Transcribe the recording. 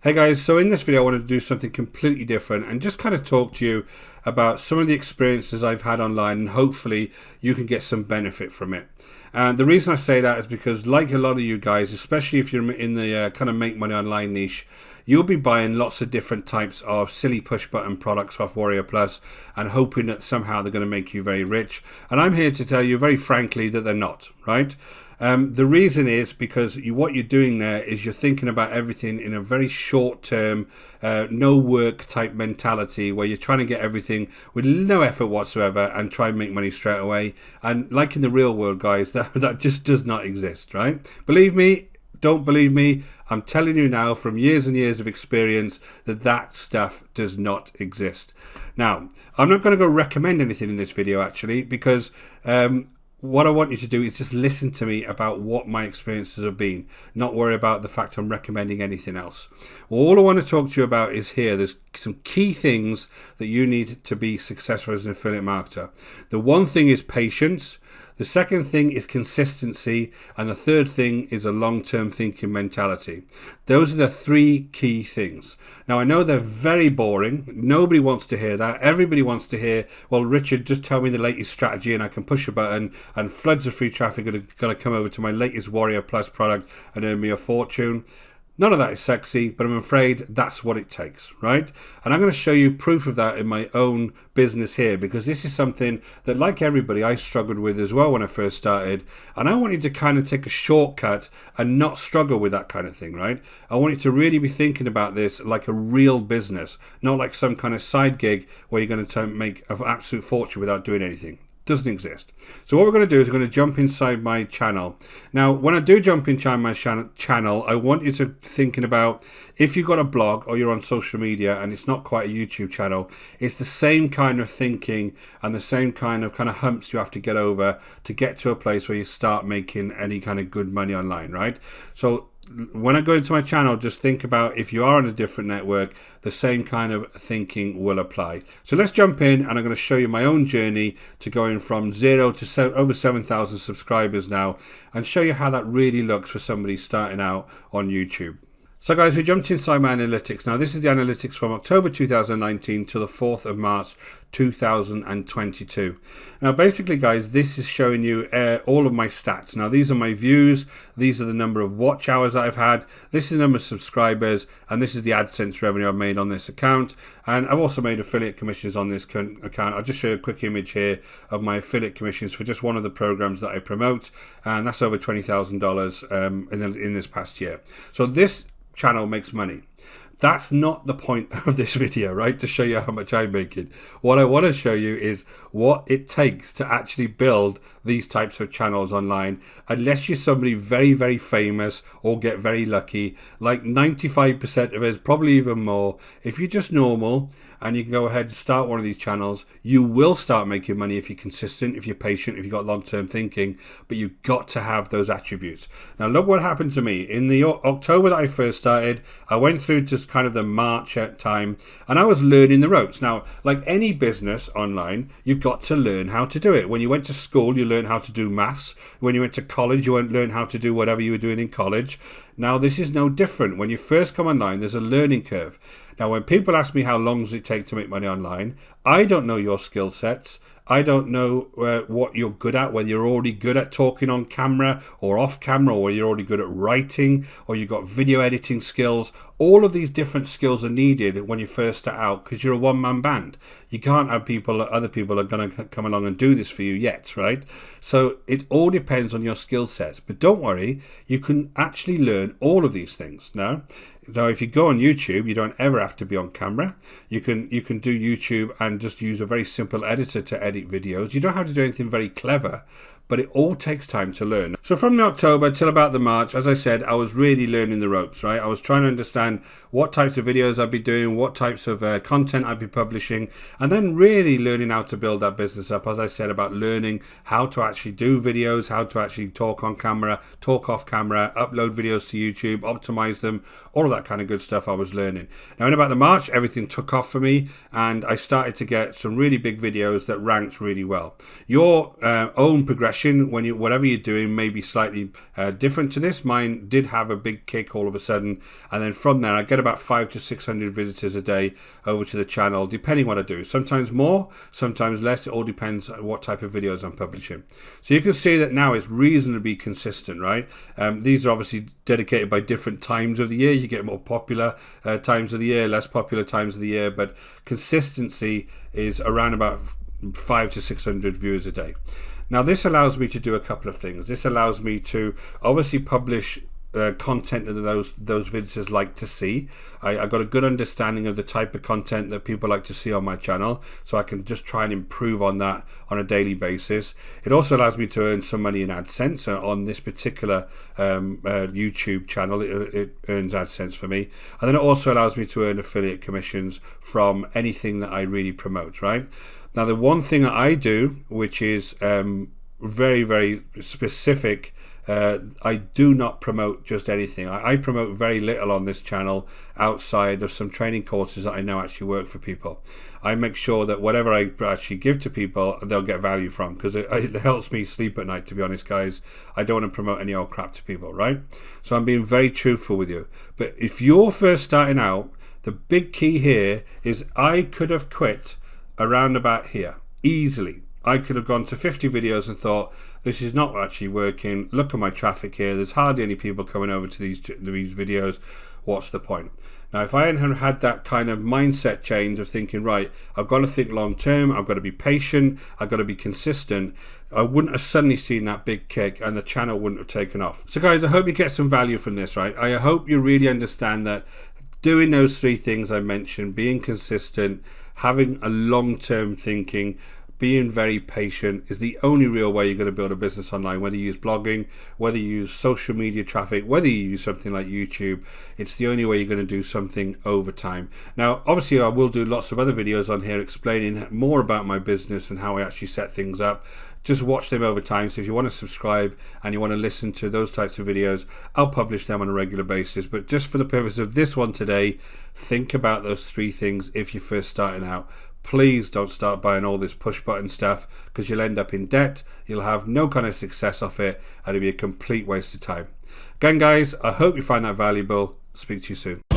Hey guys, so in this video I wanted to do something completely different and just kind of talk to you about some of the experiences I've had online, and hopefully you can get some benefit from it. And the reason I say that is because, like a lot of you guys, especially if you're in the kind of make money online niche, you'll be buying lots of different types of silly push button products off Warrior Plus and hoping that somehow they're going to make you very rich. And I'm here to tell you very frankly that they're not, right? The reason is because what you're doing there is you're thinking about everything in a very short term, no work type mentality, where you're trying to get everything with no effort whatsoever and try and make money straight away. And like in the real world, guys, that just does not exist, right? Believe me, don't believe me, I'm telling you now from years and years of experience that stuff does not exist. Now, I'm not going to go recommend anything in this video actually, because what I want you to do is just listen to me about what my experiences have been, not worry about the fact I'm recommending anything else. All I want to talk to you about is here. There's some key things that you need to be successful as an affiliate marketer. The one thing is patience. The second thing is consistency, and the third thing is a long-term thinking mentality. Those are the three key things. Now, I know they're very boring. Nobody wants to hear that. Everybody wants to hear, well, Richard, just tell me the latest strategy and I can push a button and floods of free traffic are going to come over to my latest Warrior Plus product and earn me a fortune. None of that is sexy, but I'm afraid that's what it takes, right? And I'm going to show you proof of that in my own business here, because this is something that, like everybody, I struggled with as well when I first started. And I want you to kind of take a shortcut and not struggle with that kind of thing, right? I want you to really be thinking about this like a real business, not like some kind of side gig where you're going to make an absolute fortune without doing anything. Doesn't exist. So what we're going to do is we're going to jump inside my channel. Now, when I do jump inside my channel, I want you to thinking about, if you've got a blog or you're on social media and it's not quite a YouTube channel, it's the same kind of thinking and the same kind of humps you have to get over to get to a place where you start making any kind of good money online, right? So when I go into my channel, just think about, if you are on a different network, the same kind of thinking will apply. So let's jump in, and I'm going to show you my own journey to going from 0 to over 7,000 subscribers now, and show you how that really looks for somebody starting out on YouTube. So guys, we jumped inside my analytics. Now this is the analytics from October 2019 to the 4th of March 2022. Now basically guys, this is showing you all of my stats. Now these are my views, these are the number of watch hours that I've had, this is the number of subscribers, and this is the AdSense revenue I've made on this account. And I've also made affiliate commissions on this account. I'll just show you a quick image here of my affiliate commissions for just one of the programs that I promote, and that's over $20,000 in this past year. So this channel makes money. That's not the point of this video, right? To show you how much I'm making. What I want to show you is what it takes to actually build these types of channels online, unless you're somebody very, very famous or get very lucky. Like 95% of us, probably even more, if you're just normal and you can go ahead and start one of these channels, you will start making money if you're consistent, if you're patient, if you've got long-term thinking, but you've got to have those attributes. Now look what happened to me. In the October that I first started, I went through to kind of the March time, and I was learning the ropes. Now, like any business online, you've got to learn how to do it. When you went to school, you learned how to do maths. When you went to college, you learned how to do whatever you were doing in college. Now, this is no different. When you first come online, there's a learning curve. Now, when people ask me how long does it take to make money online, I don't know your skill sets. I don't know what you're good at, whether you're already good at talking on camera or off camera, or you're already good at writing, or you've got video editing skills. All of these different skills are needed when you first start out, because you're a one-man band. You can't have other people are going to come along and do this for you yet, right? So it all depends on your skill sets. But don't worry, you can actually learn all of these things now. Now, if you go on YouTube, you don't ever have to be on camera. You can do YouTube and just use a very simple editor to edit videos. You don't have to do anything very clever, but it all takes time to learn. So from the October till about the March, as I said, I was really learning the ropes, right? I was trying to understand what types of videos I'd be doing, what types of content I'd be publishing, and then really learning how to build that business up. As I said, about learning how to actually do videos, how to actually talk on camera, talk off camera, upload videos to YouTube, optimize them, all of that kind of good stuff I was learning. Now in about the March, everything took off for me, and I started to get some really big videos that ranked really well. Your own progression, whatever you're doing, may be slightly different to this. Mine did have a big kick all of a sudden, and then from there I get about 500 to 600 visitors a day over to the channel, depending what I do. Sometimes more, sometimes less. It all depends on what type of videos I'm publishing. So you can see that now it's reasonably consistent, right? These are obviously dedicated by different times of the year. You get more popular times of the year, less popular times of the year, but consistency is around about 500 to 600 viewers a day. Now this allows me to do a couple of things. This allows me to obviously publish content that those visitors like to see. I got a good understanding of the type of content that people like to see on my channel, so I can just try and improve on that on a daily basis. It also allows me to earn some money in AdSense on this particular YouTube channel. It earns AdSense for me, and then it also allows me to earn affiliate commissions from anything that I really promote, right? Now the one thing that I do, which is very, very specific, I do not promote just anything. I promote very little on this channel outside of some training courses that I know actually work for people. I make sure that whatever I actually give to people, they'll get value from, because it helps me sleep at night, to be honest, guys. I don't want to promote any old crap to people, right? So I'm being very truthful with you. But if you're first starting out, the big key here is I could have quit around about here easily. I could have gone to 50 videos and thought, this is not actually working. Look at my traffic here. There's hardly any people coming over to these videos. What's the point? Now, if I hadn't had that kind of mindset change of thinking, right, I've got to think long term, I've got to be patient, I've got to be consistent, I wouldn't have suddenly seen that big kick and the channel wouldn't have taken off. So guys, I hope you get some value from this, right? I hope you really understand that doing those three things I mentioned, being consistent, having a long-term thinking, being very patient is the only real way you're going to build a business online. Whether you use blogging, whether you use social media traffic, whether you use something like YouTube, it's the only way you're going to do something over time. Now, obviously, I will do lots of other videos on here explaining more about my business and how I actually set things up. Just watch them over time. So if you want to subscribe and you want to listen to those types of videos, I'll publish them on a regular basis. But just for the purpose of this one today, think about those three things if you're first starting out. Please don't start buying all this push button stuff, because you'll end up in debt. You'll have no kind of success off it, and it'll be a complete waste of time. Again, guys, I hope you find that valuable. Speak to you soon.